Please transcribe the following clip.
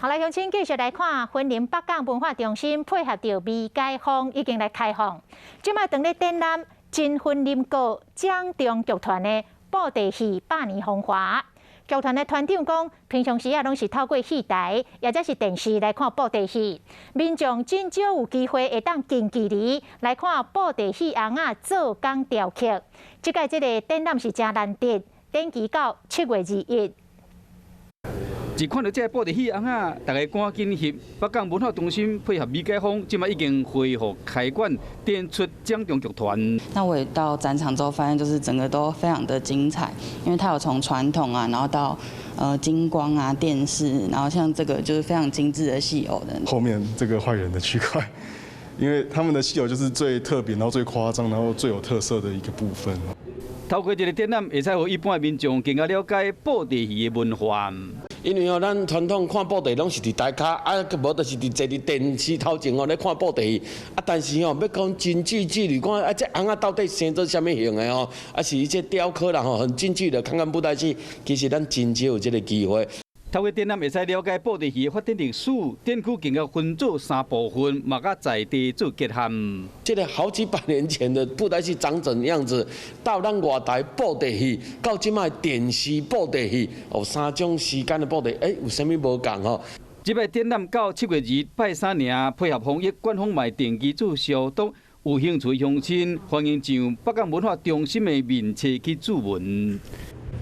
好，来，乡亲继续来看云林北港文化中心配合着未解封已经来开放，即卖当咧展览真云林歌掌中剧团的布袋戏百年风华。剧团的团长讲，平常时拢是透过戏台，或者是电视来看布袋戏，民众真少有机会会当近距离来看布袋戏翁仔做工调剧。即届个展览是真难得，展期到7月21。一看到这布袋戏翁仔，大家赶紧翕。北港文化中心配合未解封，即卖已经恢复开馆，展出掌中剧团。那我也到展场之后，发现就是整个都非常的精彩，因为它有从传统啊，然后到金光啊、电视，然后像这个就是非常精致的戏偶的。后面这个坏人的区块，因为他们的戏偶就是最特别，然后最夸张，然后最有特色的一个部分。透过这个展览，会使让一般民众更加了解布袋戏的文化。因为咱传统看布袋拢是伫台卡，无就是坐伫电视头前咧看布袋戏。但是要讲真距离看，这翁仔到底生做什么形的哦？是伊这雕刻啦很近距离看看布袋戏，其实咱真少有这个机会。透过展览会使了解布袋戏的发展历史，展区更加分做3部分，嘛甲在地做结合。这个好几百年前的布袋戏长怎样子，到咱外台布袋戏，到即卖电视布袋戏，3种时间的布袋，有啥物无共吼？即摆展览到7月2拜3尔，配合防疫，官方卖电机做消毒。有兴趣乡亲欢迎上北港文化中心的面册去注文。